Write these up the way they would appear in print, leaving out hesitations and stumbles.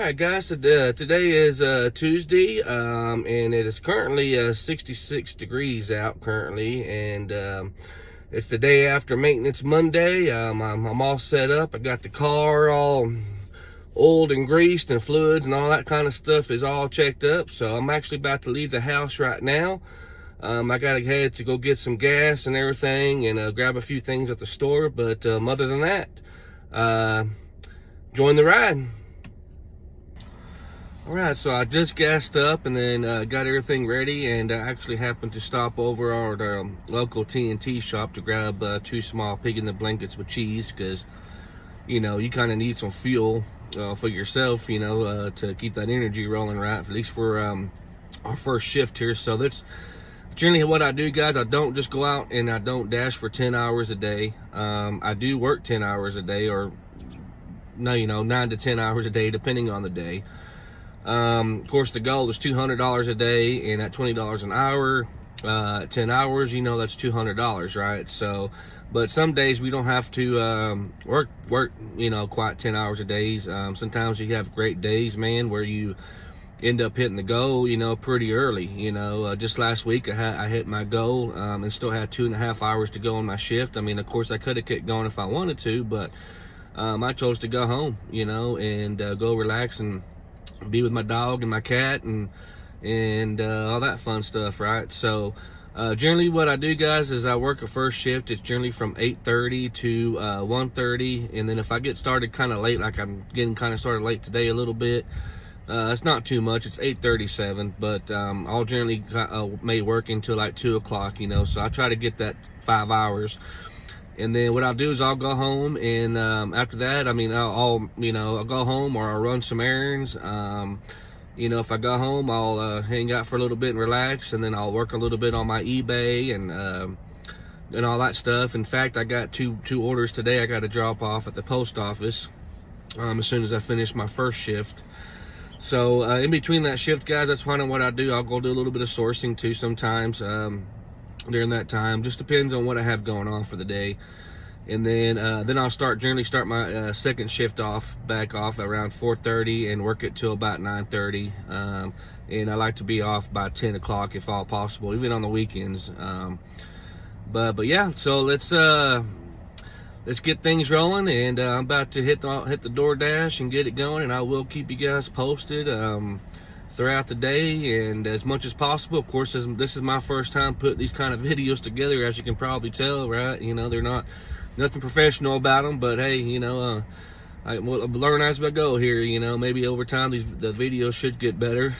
right, guys, today is Tuesday, and it is currently 66 degrees out currently, and it's the day after Maintenance Monday. I'm all set up. I got the car all oiled and greased, and fluids and all that kind of stuff is all checked up, so I'm actually about to leave the house right now. I gotta head to go get some gas and everything, and grab a few things at the store, but other than that, join the ride. All right, so I just gassed up and then got everything ready, and I actually happened to stop over at our local T&T shop to grab 2 small pig in the blankets with cheese, because you know, you kind of need some fuel for yourself, you know, to keep that energy rolling, right, at least for our first shift here. So that's generally what I do, guys. I don't just go out and I don't dash for 10 hours a day. I do work 10 hours a day, or no, you know, 9 to 10 hours a day, depending on the day. Of course, the goal is $200 a day, and at $20 an hour, 10 hours, you know, that's $200, right? So, but some days we don't have to work, you know, quite 10 hours a day. Sometimes you have great days, man, where you end up hitting the goal, you know, pretty early. You know, just last week I hit my goal, and still had 2.5 hours to go on my shift. I mean, of course, I could have kept going if I wanted to, but I chose to go home, you know, and go relax and be with my dog and my cat and all that fun stuff, right? So generally what I do, guys, is I work a first shift. It's generally from 8:30 to 1:30, and then if I get started kind of late, like I'm getting kind of started late today a little bit, it's not too much. It's 8:37, but I'll generally may work until like 2 o'clock, you know, so I try to get that 5 hours. And then what I'll do is I'll go home, and after that, I mean, I'll go home, or I'll run some errands. You know, if I go home, I'll hang out for a little bit and relax, and then I'll work a little bit on my eBay and all that stuff. In fact, I got two orders today I got to drop off at the post office as soon as I finish my first shift. So in between that shift, guys, that's kind of what I do. I'll go do a little bit of sourcing too sometimes. During that time, just depends on what I have going on for the day. And then I'll generally start my second shift back off around 4:30 and work it till about 9:30. And I like to be off by 10 o'clock if all possible, even on the weekends. But yeah, so let's get things rolling, and I'm about to hit the DoorDash and get it going, and I will keep you guys posted throughout the day and as much as possible. Of course, this is my first time putting these kind of videos together, as you can probably tell, right? You know, they're nothing professional about them, but hey, you know, I will learn as I go here. You know, maybe over time the videos should get better.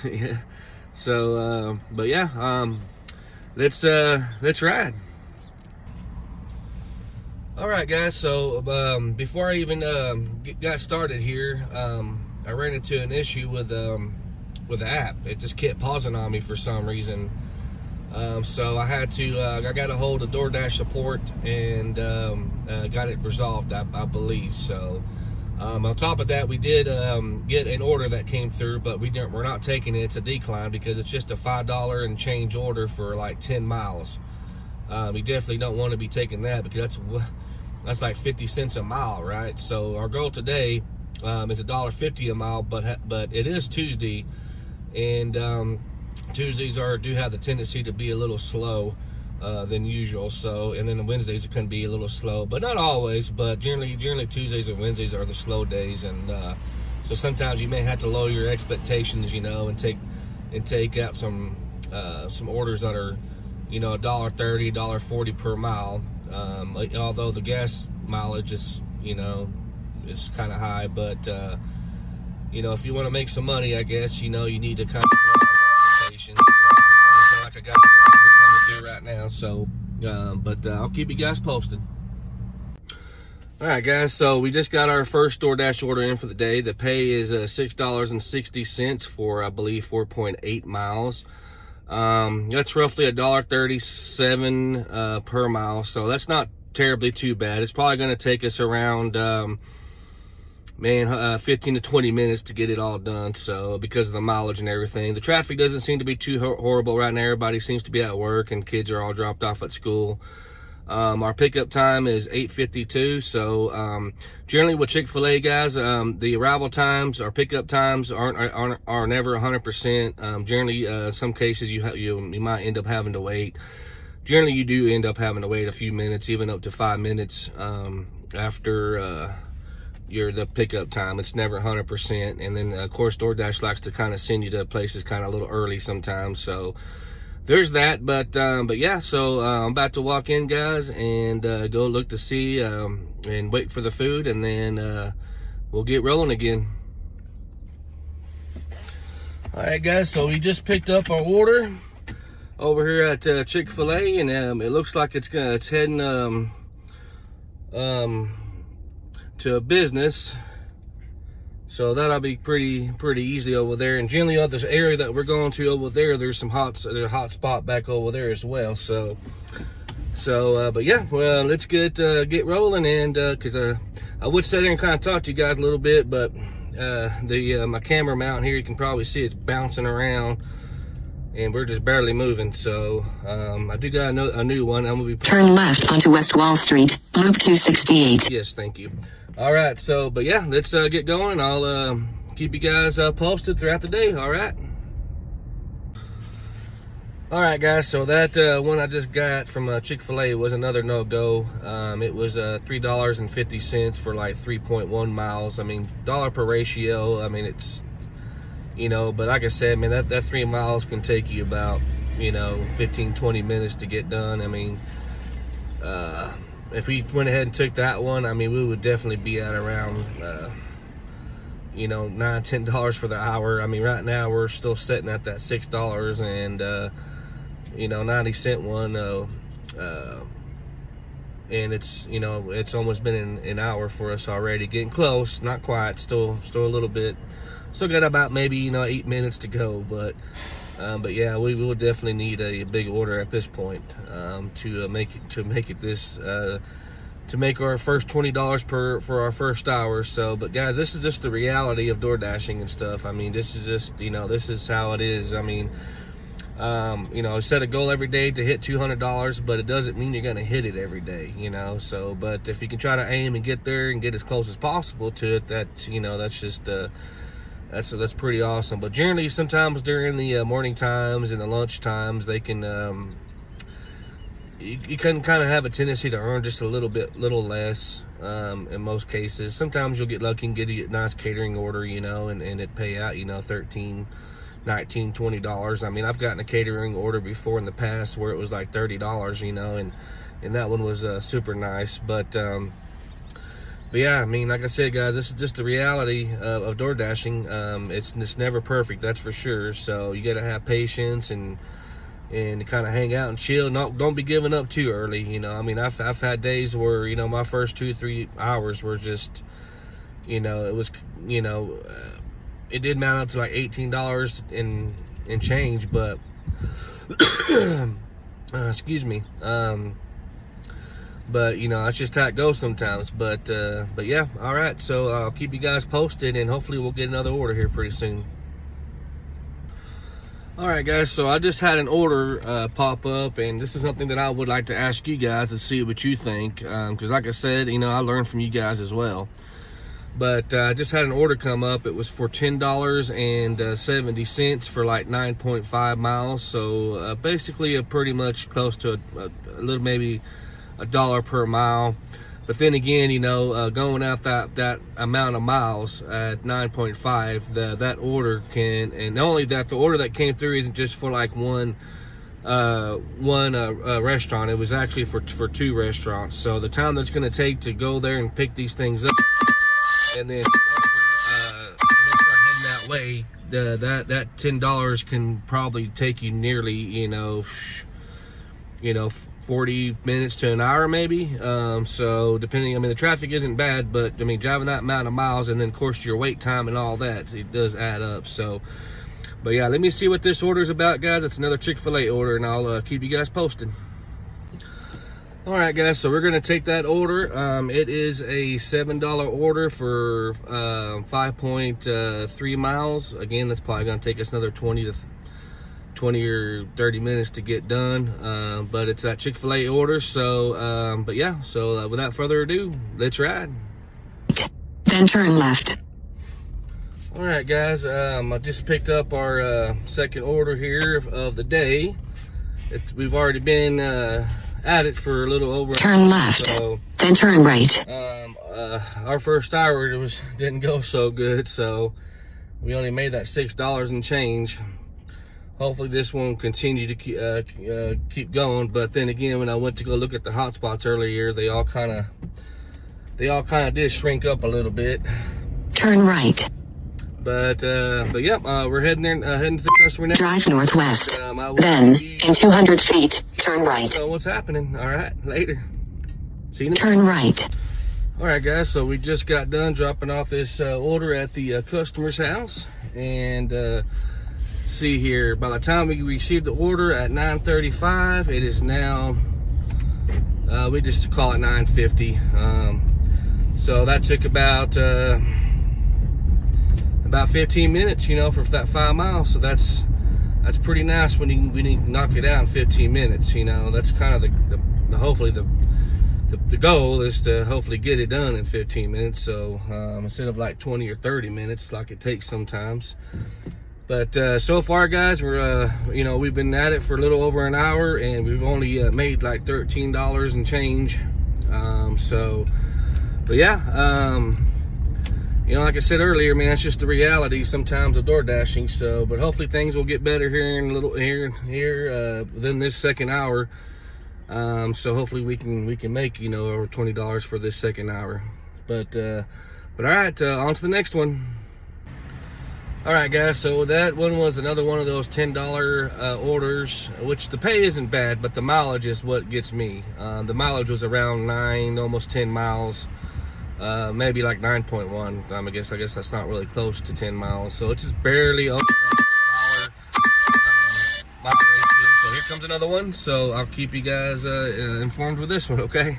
So but yeah, let's ride. All right, guys, so before I even got started here, I ran into an issue with the app. It just kept pausing on me for some reason. So I had to, I got a hold of DoorDash support and got it resolved, I believe. So on top of that, we did get an order that came through, but we're not taking it. It's a decline because it's just a $5 and change order for like 10 miles. We definitely don't want to be taking that, because that's like 50 cents a mile, right? So our goal today is $1.50 a mile, but it is Tuesday, and Tuesdays do have the tendency to be a little slow than usual. So, and then the Wednesdays it can be a little slow, but not always. But generally Tuesdays and Wednesdays are the slow days, and so sometimes you may have to lower your expectations, you know, and take out some orders that are, you know, $1.30, $1.40 per mile. Although the gas mileage is, you know, is kind of high, but you know, if you want to make some money, I guess, you know, you need to kind of expectations. So like I got coming through right now. So, but I'll keep you guys posted. All right, guys. So we just got our first DoorDash order in for the day. The pay is $6.60 for, I believe, 4.8 miles. That's roughly $1.37 per mile. So that's not terribly too bad. It's probably going to take us around 15 to 20 minutes to get it all done. So because of the mileage and everything, the traffic doesn't seem to be too horrible right now. Everybody seems to be at work, and kids are all dropped off at school. Our pickup time is 8:52. So generally with Chick-fil-A, guys, the arrival times, our pickup times are never 100%. Generally, some cases you might end up having to wait. Generally, you do end up having to wait a few minutes, even up to 5 minutes after the pickup time. It's never 100%. And then of course DoorDash likes to kind of send you to places kind of a little early sometimes. So there's that. But yeah, so I'm about to walk in, guys, and go look to see and wait for the food, and then we'll get rolling again. All right, guys, so we just picked up our order over here at Chick-fil-A, and it looks like it's heading to a business, so that'll be pretty easy over there. And generally, this area that we're going to over there, there's a hot spot back over there as well. So but yeah, well, let's get rolling. And because I would sit there and kind of talk to you guys a little bit, but my camera mount here, you can probably see it's bouncing around, and we're just barely moving. So I do got a new one. I'm gonna be turn left onto West Wall Street, Loop 268. Yes, thank you. All right, so but yeah, let's get going. I'll keep you guys posted throughout the day. All right. All right, guys, so that one I just got from Chick-fil-A was another no-go. It was $3.50 for like 3.1 miles. I mean, dollar per ratio. I mean, it's, you know, but like I said, man, that 3 miles can take you about, you know, 15-20 minutes to get done. I mean, if we went ahead and took that one, I mean, we would definitely be at around, you know, $9-10 for the hour. I mean, right now we're still sitting at that $6 and, you know, 90-cent one. And it's, you know, it's almost been an hour for us already. Getting close, not quite, still a little bit. Still got about maybe, you know, 8 minutes to go, but yeah, we will definitely need a big order at this point to make our first $20 for our first hour. So, but guys, this is just the reality of door dashing and stuff. I mean, this is just, you know, this is how it is. I mean, you know, set a goal every day to hit $200, but it doesn't mean you're going to hit it every day, you know. So, but if you can try to aim and get there and get as close as possible to it, that's, you know, that's just that's pretty awesome. But generally, sometimes during the morning times and the lunch times, they can you can kind of have a tendency to earn just a little less in most cases. Sometimes you'll get lucky and get a nice catering order, you know, and it pay out, you know, $13, $19, $20. I mean, I've gotten a catering order before in the past where it was like $30, you know, and that one was super nice. But yeah, I mean, like I said, guys, this is just the reality of door dashing. It's never perfect, that's for sure. So you got to have patience and kind of hang out and chill. Don't be giving up too early, you know. I mean, I've had days where, you know, my first 2-3 hours were just, you know, it was, you know, it did mount up to like $18 and change, but excuse me. But, you know, that's just how it goes sometimes. But yeah, all right. So I'll keep you guys posted, and hopefully we'll get another order here pretty soon. All right, guys. So I just had an order pop up, and this is something that I would like to ask you guys to see what you think. Because like I said, you know, I learned from you guys as well. But I just had an order come up. It was for $10.70 for like 9.5 miles. So basically pretty much close to a little, maybe $1 per mile. But then again, you know, going out that amount of miles at 9.5, that order can, and not only that, the order that came through isn't just for like one restaurant. It was actually for 2 restaurants. So the time that's going to take to go there and pick these things up and then start heading that way, that $10 can probably take you nearly, you know, 40 minutes to an hour maybe. So depending, I mean, the traffic isn't bad, but I mean, driving that amount of miles and then of course your wait time and all that, it does add up. So, but yeah, let me see what this order is about, guys. It's another Chick-fil-A order, and I'll keep you guys posted. All right, guys, so we're gonna take that order. It is a $7 order for 5.3 miles. Again, that's probably gonna take us another 20 20 or 30 minutes to get done, but it's that Chick-fil-A order. So but yeah, so without further ado, let's ride. Then turn left. All right, guys, I just picked up our second order here of the day. We've already been at it for a little over. Turn left, so, then turn right. Our first hour didn't go so good, so we only made that $6 and change. Hopefully this won't continue to keep going. But then again, when I went to go look at the hot spots earlier, they all kind of did shrink up a little bit. Turn right. But yeah, we're heading to the customer now. Drive northwest. Then, in 200 feet, turn right. So what's happening? All right, later. See you. Turn right. All right, guys. So we just got done dropping off this order at the customer's house, and see here. By the time we received the order at 9:35, it is now. We just call it 9:50. So that took about 15 minutes, you know, for that 5 miles. So that's pretty nice when you knock it out in 15 minutes. You know, that's kind of the hopefully the goal is to hopefully get it done in 15 minutes. So instead of like 20 or 30 minutes like it takes sometimes. But so far, guys, we're you know, we've been at it for a little over an hour, and we've only made like $13 and change. But yeah, you know, like I said earlier, man, that's just the reality sometimes of door dashing. So, but hopefully things will get better here in a little within this second hour. So hopefully we can make, you know, over $20 for this second hour. But all right, on to the next one. All right, guys, so that one was another one of those $10 orders, which the pay isn't bad, but the mileage is what gets me. The mileage was around 9, almost 10 miles, maybe like 9.1. I guess that's not really close to 10 miles, so it's just barely over $1 mile ratio. So here comes another one, so I'll keep you guys informed with this one, okay?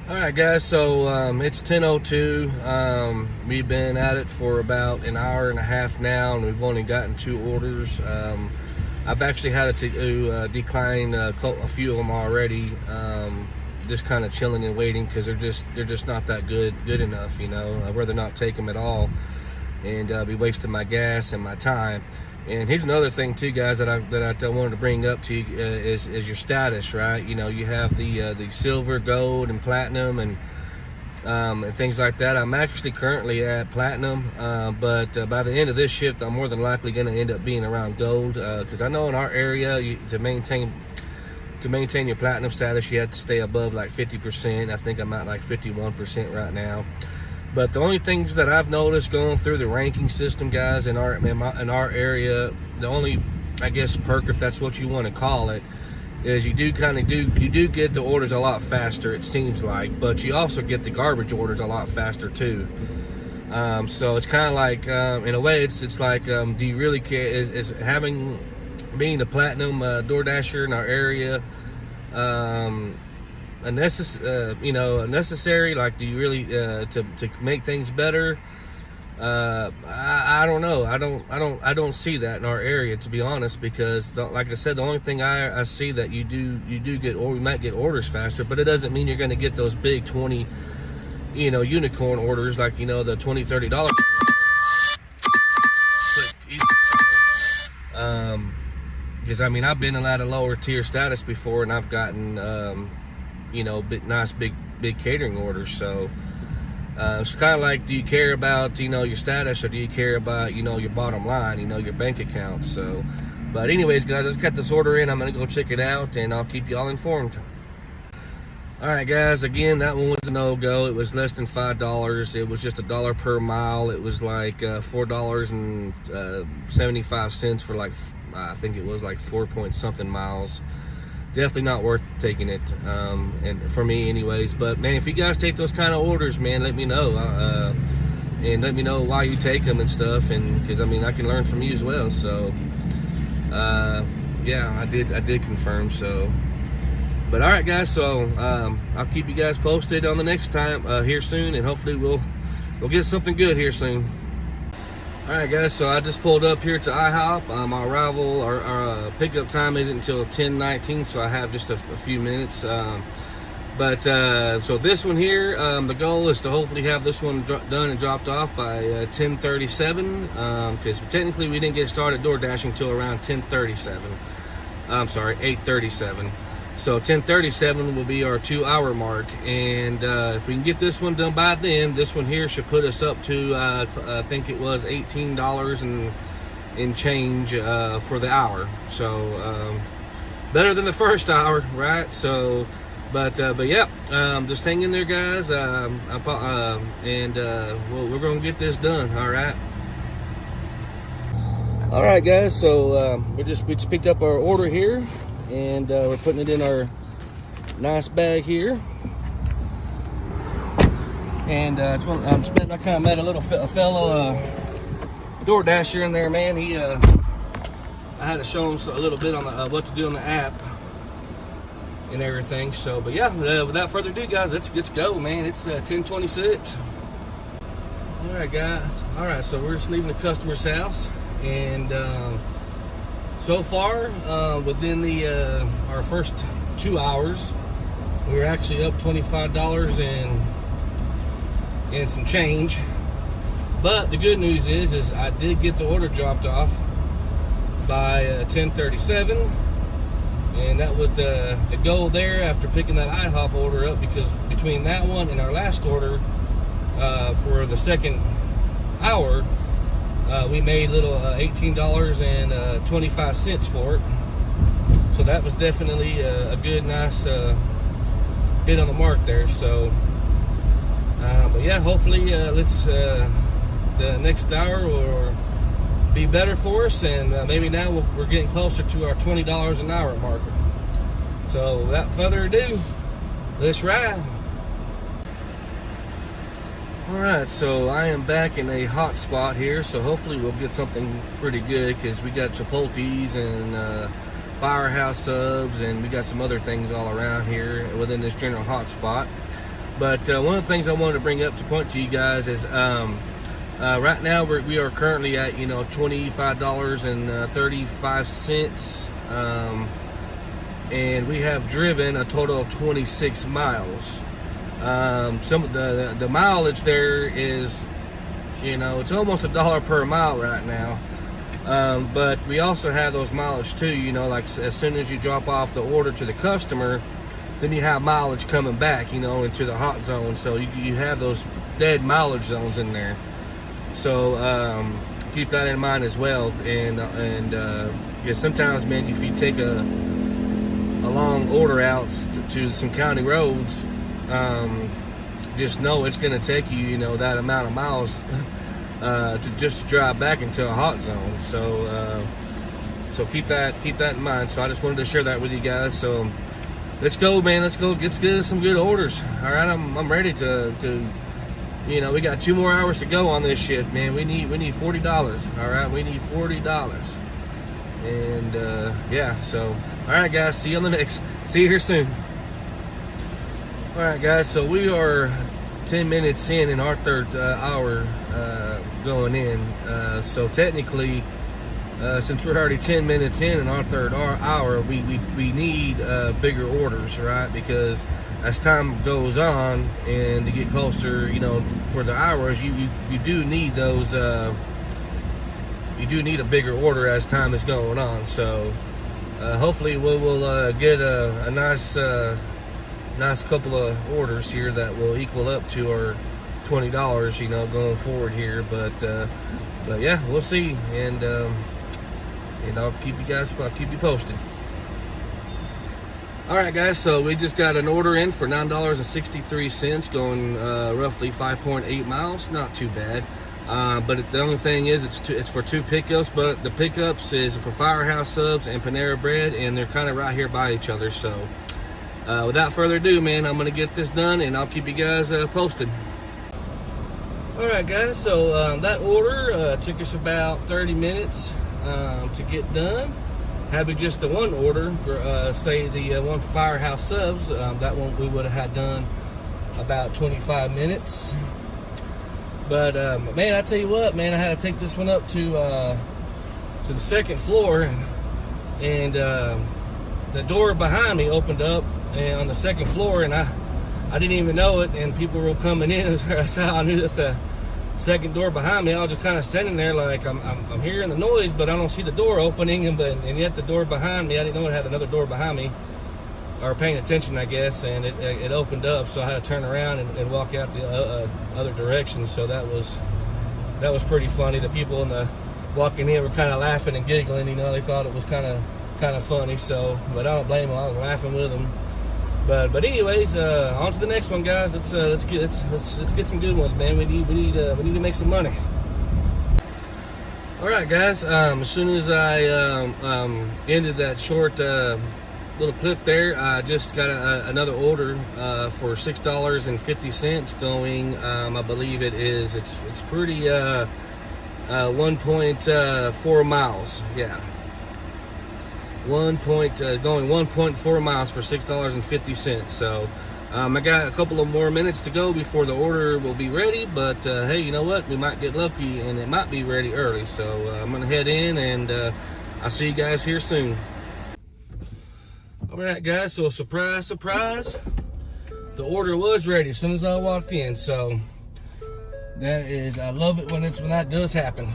All right, guys, so it's 10:02. We've been at it for about an hour and a half now, and we've only gotten 2 orders. I've actually had to decline a few of them already, just kind of chilling and waiting because they're just not that good enough, you know. I'd rather not take them at all and be wasting my gas and my time. And here's another thing too, guys, that I wanted to bring up to you is your status, right? You know, you have the silver, gold, and platinum, and things like that. I'm actually currently at platinum, but by the end of this shift, I'm more than likely going to end up being around gold, because I know in our area, to maintain your platinum status, you have to stay above like 50%. I think I'm at like 51% right now. But the only things that I've noticed going through the ranking system, guys, in our area, the only, I guess, perk, if that's what you want to call it, is you do get the orders a lot faster, it seems like, but you also get the garbage orders a lot faster too. So it's kind of like, in a way, it's like, do you really care? Is being a platinum DoorDasher in our area, necessary? Like, do you really to make things better? I don't know. I don't see that in our area, to be honest, because like I said, the only thing I see that you do get, or we might get orders faster, but it doesn't mean you're going to get those big 20, you know, unicorn orders, like, you know, the $20, $30. Because I mean, I've been at a lower tier status before, and I've gotten you know, nice big catering orders. So it's kind of like, do you care about, you know, your status, or do you care about, you know, your bottom line, you know, your bank account? So, but anyways, guys, let's get this order in. I'm gonna go check it out, and I'll keep you all informed. All right, guys, again, that one was a no-go. It was less than $5. It was just $1 per mile. It was like $4.75 for like, I think it was like 4-point-something miles. Definitely not worth taking it, and for me anyways. But man, if you guys take those kind of orders, man, let me know, and let me know why you take them and stuff, and because I mean, I can learn from you as well. So yeah, I did confirm. So, but all right, guys, so I'll keep you guys posted on the next time here soon, and hopefully we'll get something good here soon. All right, guys, so I just pulled up here to IHOP. Our arrival, our pickup time isn't until 10:19, so I have just a few minutes. So this one here, the goal is to hopefully have this one done and dropped off by 10:37, because technically we didn't get started DoorDashing until around 10:37. I'm sorry, 8:37. So 10:37 will be our 2-hour mark, and if we can get this one done by then, this one here should put us up to I think it was $18 and change for the hour. So better than the first hour, right? So but yeah, just hang in there, guys, and we're gonna get this done. All right, guys, so we just picked up our order here, and we're putting it in our nice bag here. And I kind of met a fellow DoorDasher in there, man. I had to show him a little bit on what to do on the app and everything. So, but yeah, without further ado, guys, let's go, man. It's 10:26. All right, guys. All right, so we're just leaving the customer's house, and so far, within our first 2 hours, we were actually up $25 and some change. But the good news is I did get the order dropped off by 10:37, and that was the goal there after picking that IHOP order up, because between that one and our last order for the second hour, we made little $18.25 for it. So that was definitely a good, nice hit on the mark there. So, but yeah, hopefully the next hour will be better for us, and maybe now we're getting closer to our $20 an hour marker. So without further ado, let's ride. Alright, so I am back in a hot spot here, so hopefully we'll get something pretty good, because we got Chipotle's and Firehouse subs, and we got some other things all around here within this general hot spot. But one of the things I wanted to bring up to point to you guys is right now we are currently at $25.35, and we have driven a total of 26 miles. Some of the mileage there is, it's almost $1 per mile right now. But we also have those mileage too, like as soon as you drop off the order to the customer, then you have mileage coming back, into the hot zone. So you have those dead mileage zones in there. So keep that in mind as well. And because sometimes, man, if you take a long order out to some county roads, just know it's going to take you, that amount of miles to drive back into a hot zone. So so keep that in mind. So I just wanted to share that with you guys. So let's go, man. Let's go get some good orders. All right, I'm ready to we got 2 more hours to go on this shit, man. We need $40. All right, we need $40. And yeah, so all right, guys, see you here soon. All right, guys, so we are 10 minutes in our third hour going in. So technically, since we're already 10 minutes in our third hour, we need bigger orders, right? Because as time goes on and to get closer, for the hours, you do need those. You do need a bigger order as time is going on. So hopefully we'll get a nice couple of orders here that will equal up to our $20, going forward here. But yeah, we'll see, and I'll keep you posted. All right, guys, so we just got an order in for $9.63, going roughly 5.8 miles. Not too bad. But the only thing is it's for 2 pickups, but the pickups is for Firehouse subs and Panera bread, and they're kind of right here by each other. So without further ado, man, I'm gonna get this done, and I'll keep you guys posted. All right, guys, so that order took us about 30 minutes to get done. Having just the one order for say the one for Firehouse subs, that one we would have had done about 25 minutes. But man, I tell you what, man, I had to take this one up to the second floor, and the door behind me opened up and on the second floor, and I didn't even know it, and people were coming in. That's how I knew that the second door behind me. I was just kind of standing there like I'm hearing the noise, but I don't see the door opening, and yet the door behind me, I didn't know it had another door behind me, or paying attention, I guess, and it opened up, so I had to turn around and walk out the other direction. So that was pretty funny. The people walking in were kind of laughing and giggling. You know, they thought it was kind of funny. So, but I don't blame them. I was laughing with them. But anyways, on to the next one, guys. Let's get some good ones, man. We need to make some money. All right, guys. As soon as I ended that short little clip there, I just got another order for $6.50 going. I believe it's pretty 1.4 miles. Yeah. Going 1.4 miles for $6.50. So I got a couple of more minutes to go before the order will be ready, but hey, you know what, we might get lucky and it might be ready early. So I'm gonna head in, and I'll see you guys here soon. All right, guys, so surprise, surprise, the order was ready as soon as I walked in. So that is, I love it when that does happen.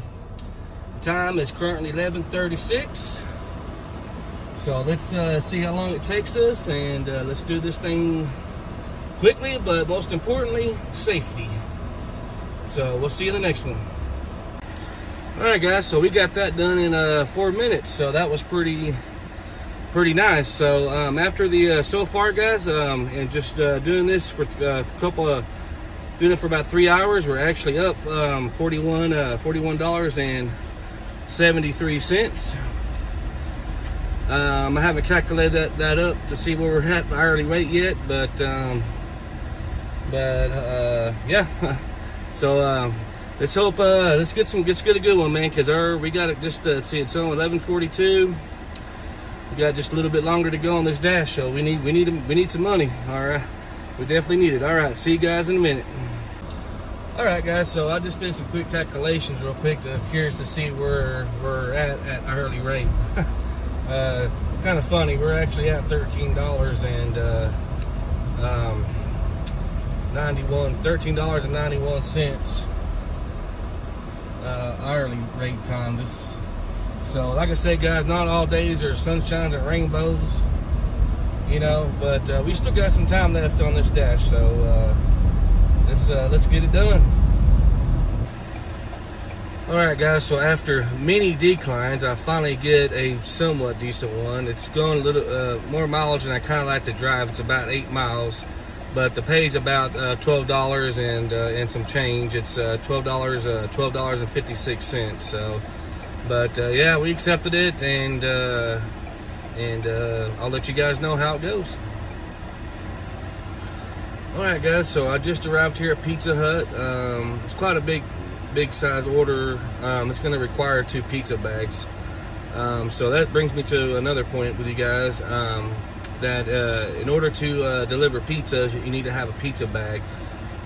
The time is currently 11:36. So let's see how long it takes us, and let's do this thing quickly, but most importantly, safety. So we'll see you in the next one. All right, guys, so we got that done in 4 minutes, so that was pretty nice. So after the so far, guys, and just doing this for doing it for about 3 hours, we're actually up $41.73. I haven't calculated that up to see where we're at hourly rate yet, but yeah. So let's hope let's get a good one, man, because we got it just let's see, it's on 11:42. We got just a little bit longer to go on this dash, so we need some money. All right, we definitely need it. All right, see you guys in a minute. All right, guys, so I just did some quick calculations real quick. Curious to see where we're at hourly rate. Kind of funny, we're actually at $13.91 hourly rate time. So like I said, guys, not all days are sunshines and rainbows, you know, but we still got some time left on this dash, so let's get it done. All right, guys, so after many declines, I finally get a somewhat decent one. It's going a little more mileage than I kind of like to drive. It's about 8 miles, but the pay's about $12 and some change. It's $12.56. So, but yeah, we accepted it, and I'll let you guys know how it goes. All right, guys, so I just arrived here at Pizza Hut. It's quite a big size order. It's going to require 2 pizza bags. So that brings me to another point with you guys, that in order to deliver pizzas, you need to have a pizza bag.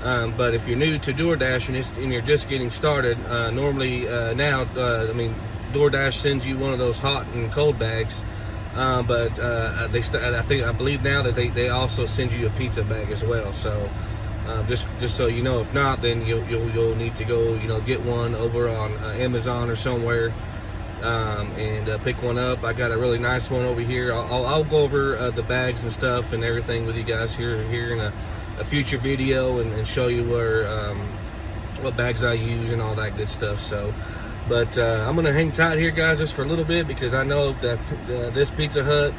But if you're new to DoorDash and you're just getting started, normally now, I mean, DoorDash sends you one of those hot and cold bags. But I believe now that they also send you a pizza bag as well. So just so you know, if not, then you'll need to go, you know, get one over on Amazon or somewhere, and pick one up. I got a really nice one over here. I'll go over the bags and stuff and everything with you guys here in a future video, and show you what bags I use and all that good stuff. So, but I'm gonna hang tight here, guys, just for a little bit, because I know that this Pizza Hut,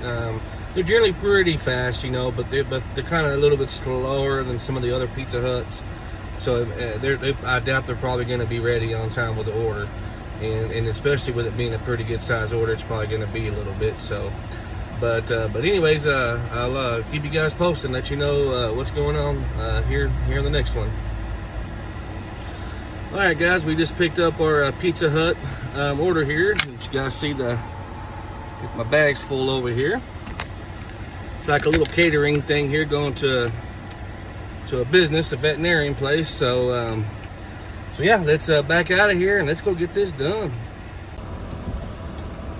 they're generally pretty fast, you know, but they're kind of a little bit slower than some of the other Pizza Huts. So I doubt they're probably going to be ready on time with the order, and especially with it being a pretty good size order, it's probably going to be a little bit. So, but anyways, I'll keep you guys posted and let you know what's going on here in the next one. All right, guys, we just picked up our Pizza Hut order here. You guys see my bag's full over here. It's like a little catering thing here, going to a business, a veterinarian place. So So yeah, let's back out of here and let's go get this done.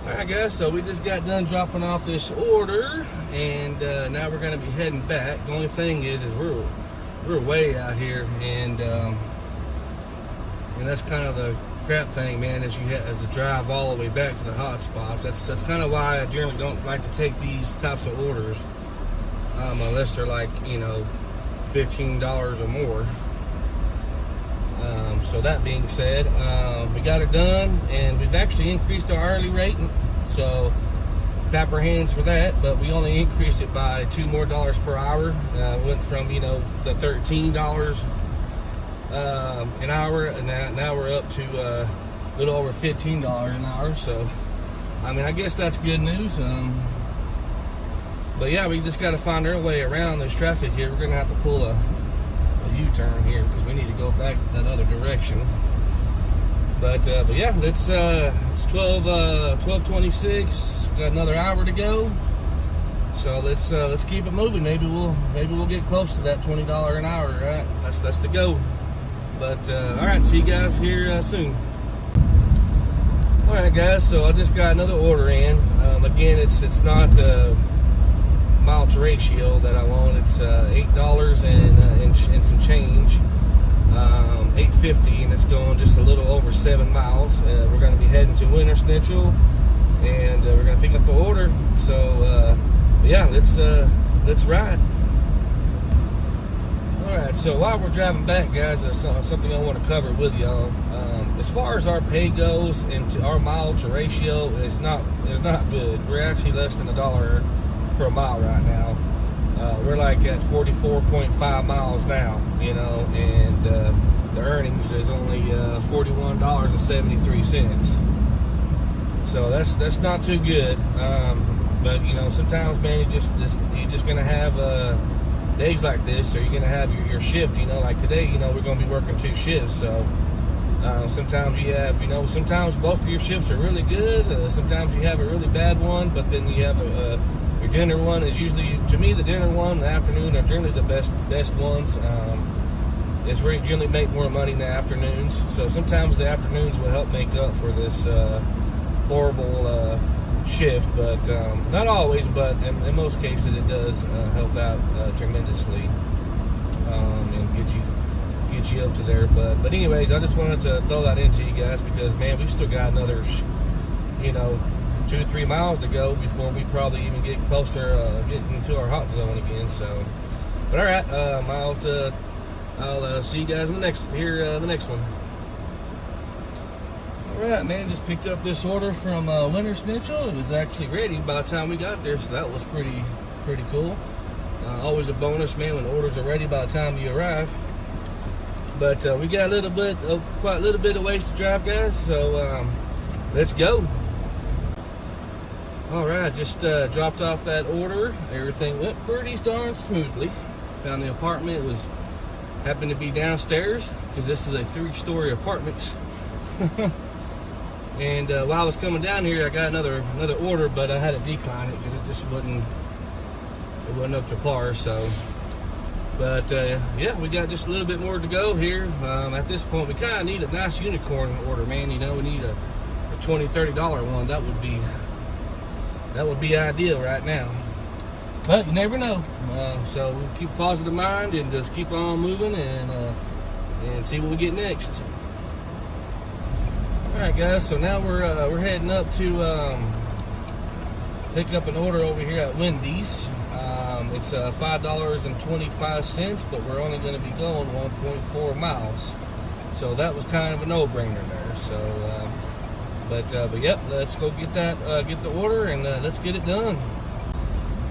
All right, guys, so we just got done dropping off this order, and now we're gonna be heading back. The only thing is we're way out here, and that's kind of the crap thing, man, as to drive all the way back to the hot spots. That's kind of why I generally don't like to take these types of orders unless they're like, you know, $15 or more. So that being said, we got it done, and we've actually increased our hourly rate, so clap our hands for that. But we only increased it by $2 more per hour. Went from, you know, the $13 an hour, and now we're up to a little over $15 an hour. So I mean, I guess that's good news. But yeah, we just got to find our way around this traffic here. We're gonna have to pull a U-turn here because we need to go back that other direction. But yeah, it's 12:26. Got another hour to go. So let's keep it moving. Maybe we'll get close to that $20 an hour, right? That's the go. But all right, see you guys here soon. All right, guys. So I just got another order in. Again, it's not the mile to ratio that I want. It's $8 and some change, $8.50, and it's going just a little over 7 miles. We're going to be heading to Winter Schnitzel, and we're going to pick up the order. So yeah, let's ride. All right, so while we're driving back, guys, that's something I want to cover with y'all. As far as our pay goes and to our mile to ratio, it's not good. We're actually less than $1 per mile right now. We're like at 44.5 miles now, you know, and the earnings is only $41.73. So that's not too good. But you know, sometimes, man, you're just gonna have days like this, or you're gonna have your shift. You know, like today, you know, we're gonna be working 2 shifts. So sometimes you have, you know, sometimes both of your shifts are really good. Sometimes you have a really bad one, but then you have your dinner one is usually, to me, the dinner one, the afternoon are generally the best ones. It's where you generally make more money in the afternoons. So sometimes the afternoons will help make up for this horrible shift, but not always. But in most cases, it does help out tremendously and get you up to there. But anyways, I just wanted to throw that into you guys because, man, we've still got another, you know, 2 or 3 miles to go before we probably even get closer getting into our hot zone again. So, but all right, I'll see you guys in the next one. All right, man, just picked up this order from Winter Schnitzel. It was actually ready by the time we got there, so that was pretty cool. Always a bonus, man, when orders are ready by the time you arrive. But we got quite a little bit of ways to drive, guys. So let's go. All right, just dropped off that order. Everything went pretty darn smoothly. Found the apartment. It happened to be downstairs because this is a 3-story apartment. And while I was coming down here, I got another order, but I had to decline it because it just wasn't up to par. So, but yeah, we got just a little bit more to go here. At this point, we kind of need a nice unicorn order, man. You know, we need a $20, $30 one. That would be ideal right now. But you never know. So we'll keep a positive mind and just keep on moving and see what we get next. All right, guys. So now we're heading up to pick up an order over here at Wendy's. It's $5.25, but we're only going to be going 1.4 miles. So that was kind of a no-brainer there. So, but yep, let's go get the order and let's get it done.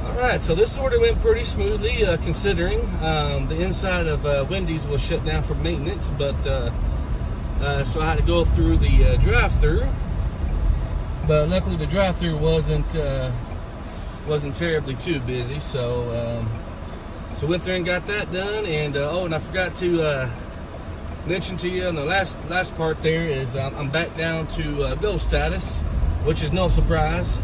All right, so this order went pretty smoothly considering the inside of Wendy's was shut down for maintenance, but so I had to go through the drive-through. But luckily the drive-through wasn't terribly too busy, so went there and got that done. And and I forgot to mention to you in the last part there is I'm back down to go status, which is no surprise,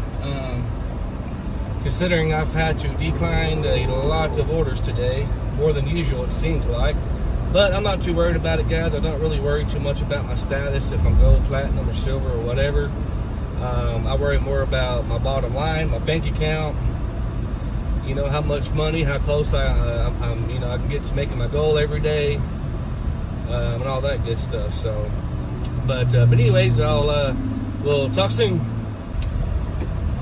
considering I've had to decline a lot of orders today, more than usual it seems like. But I'm not too worried about it, guys. I don't really worry too much about my status, if I'm gold, platinum, or silver, or whatever. I worry more about my bottom line, my bank account, you know, how much money, how close I'm, you know, I can get to making my goal every day, and all that good stuff. So, but anyways, we'll talk soon.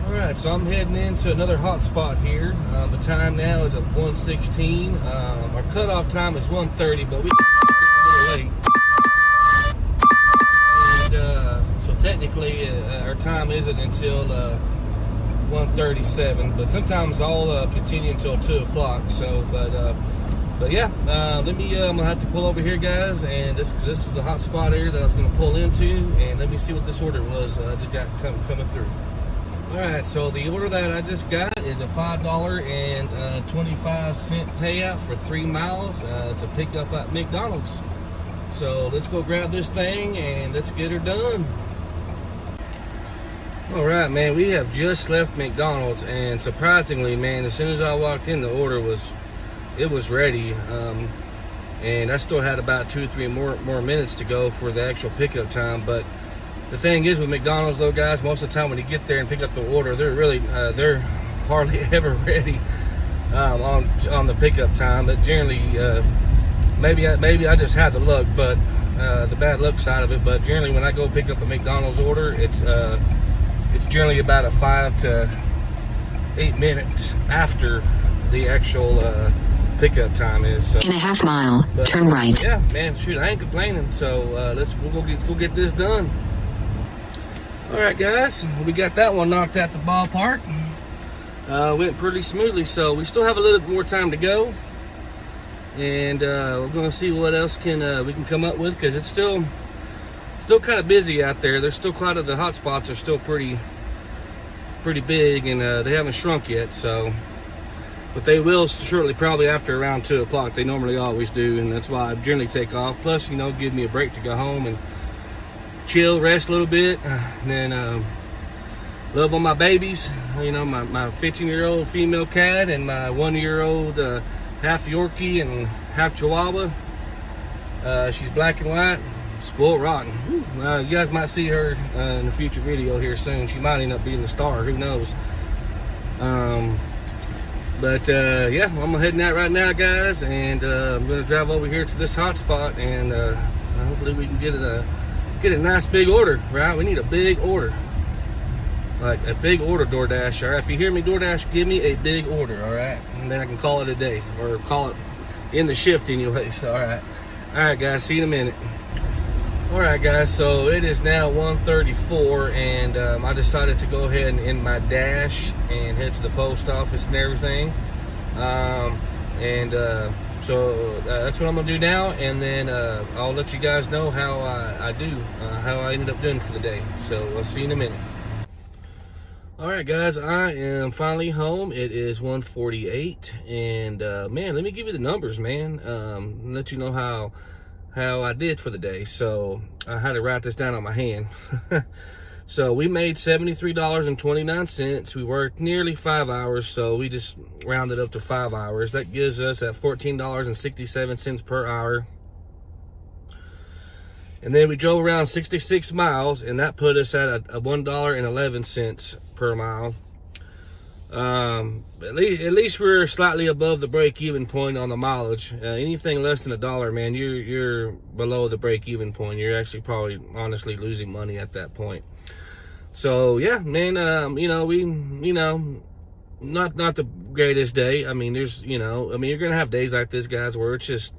All right, so I'm heading into another hot spot here. The time now is at 1:16. Our cutoff time is 1:30, but we got a little late. And so technically, our time isn't until 1:37. But sometimes I'll continue until 2 o'clock. So, but yeah, I'm gonna have to pull over here, guys, and this is the hot spot here that I was gonna pull into, and let me see what this order was I just got coming through. Alright, so the order that I just got is a $5.25 payout for 3 miles to pick up at McDonald's. So let's go grab this thing and let's get her done. Alright, man, we have just left McDonald's, and surprisingly, man, as soon as I walked in, the order was ready. And I still had about 2 or 3 more minutes to go for the actual pickup time. But the thing is with McDonald's, though, guys, most of the time when you get there and pick up the order, they're hardly ever ready on the pickup time. But generally, maybe I just had the luck, but the bad luck side of it. But generally, when I go pick up a McDonald's order, it's generally about a 5 to 8 minutes after the actual pickup time is. So, in a half mile, turn right. Yeah, man, shoot, I ain't complaining. So let's go get this done. All right, guys, we got that one knocked out the ballpark. Went pretty smoothly, so we still have a little bit more time to go, and we're gonna see what else we can come up with, because it's still kind of busy out there. There's still quite the hot spots are still pretty big, and they haven't shrunk yet. So, but they will shortly, probably after around 2 o'clock. They normally always do, and that's why I generally take off. Plus, you know, give me a break to go home and chill, rest a little bit, and then love on my babies. You know, my 15-year-old female cat and my 1-year-old half Yorkie and half Chihuahua. She's black and white, spoiled rotten. You guys might see her in a future video here soon. She might end up being the star, who knows. Yeah, I'm heading out right now, guys, and I'm gonna drive over here to this hot spot, and hopefully we can get a nice big order, right? We need a big order, like a big order, DoorDash. All right, if you hear me, DoorDash, give me a big order, all right, and then I can call it a day, or call it in the shift anyway. So, all right, guys, see you in a minute. All right, guys, so it is now 1:34, and I decided to go ahead and end my dash and head to the post office and everything. So that's what I'm gonna do now, and then I'll let you guys know how I ended up doing for the day. So I'll see you in a minute. All right, guys, I am finally home. It is 1:48, and man, let me give you the numbers, man. Let you know how I did for the day. So I had to write this down on my hand. So we made $73.29. We worked nearly 5 hours, so we just rounded up to 5 hours. That gives us at $14.67 per hour. And then we drove around 66 miles, and that put us at a $1.11 per mile. At least we're slightly above the break-even point on the mileage. Anything less than $1, man, you're below the break-even point. You're actually probably honestly losing money at that point. So yeah, man, not the greatest day. I mean, you're gonna have days like this, guys, where it's just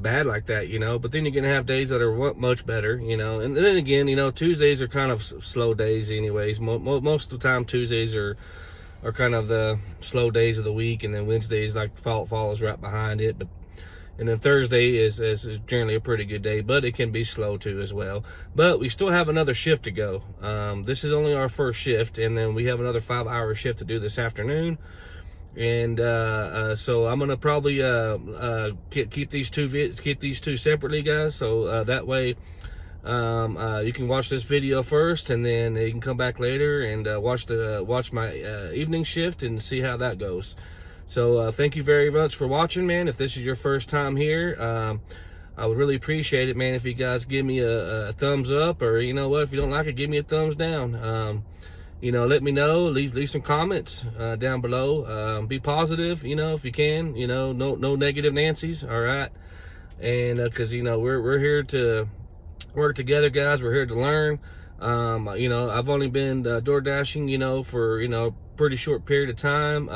bad like that, but then you're gonna have days that are much better, and then again, Tuesdays are kind of slow days anyways. Most of the time Tuesdays are kind of the slow days of the week, and then Wednesdays, like, follows right behind it. And then Thursday is generally a pretty good day, but it can be slow too as well. But we still have another shift to go. This is only our first shift, and then we have another 5-hour shift to do this afternoon. And so I'm gonna probably keep these two separately, guys. So that way you can watch this video first, and then you can come back later and watch my evening shift and see how that goes. So thank you very much for watching, man. If this is your first time here, I would really appreciate it, man, if you guys give me a thumbs up, or you know what, if you don't like it, give me a thumbs down. You know, let me know, leave some comments down below. Be positive, you know, if you can, you know, no negative Nancy's, all right? And because you know, we're here to work together, guys. We're here to learn. You know, I've only been door dashing, you know, for, you know, pretty short period of time,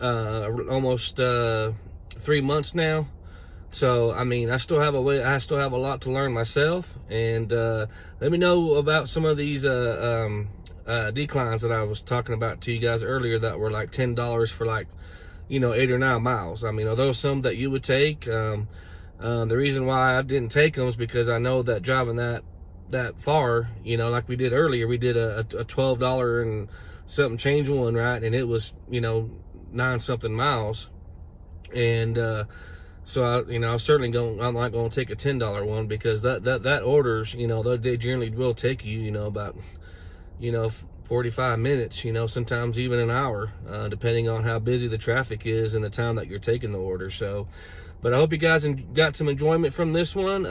almost 3 months now. So I mean, I still have a lot to learn myself. And let me know about some of these declines that I was talking about to you guys earlier that were like $10 for like, you know, 8 or 9 miles. I mean, are those some that you would take? The reason why I didn't take them is because I know that driving that far, you know, like we did earlier, we did a $12 and something change one, right? And it was, you know, 9 something miles. And so I'm not going to take a $10 one, because that orders, you know, they generally will take you, you know, about, you know, 45 minutes, you know, sometimes even an hour, depending on how busy the traffic is and the time that you're taking the order. So, but I hope you guys got some enjoyment from this one.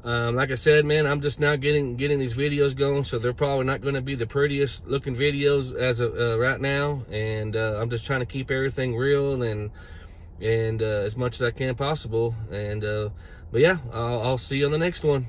Like I said, man, I'm just now getting these videos going, so they're probably not going to be the prettiest looking videos as of right now. And I'm just trying to keep everything real and as much as I can possible. And but yeah, I'll see you on the next one.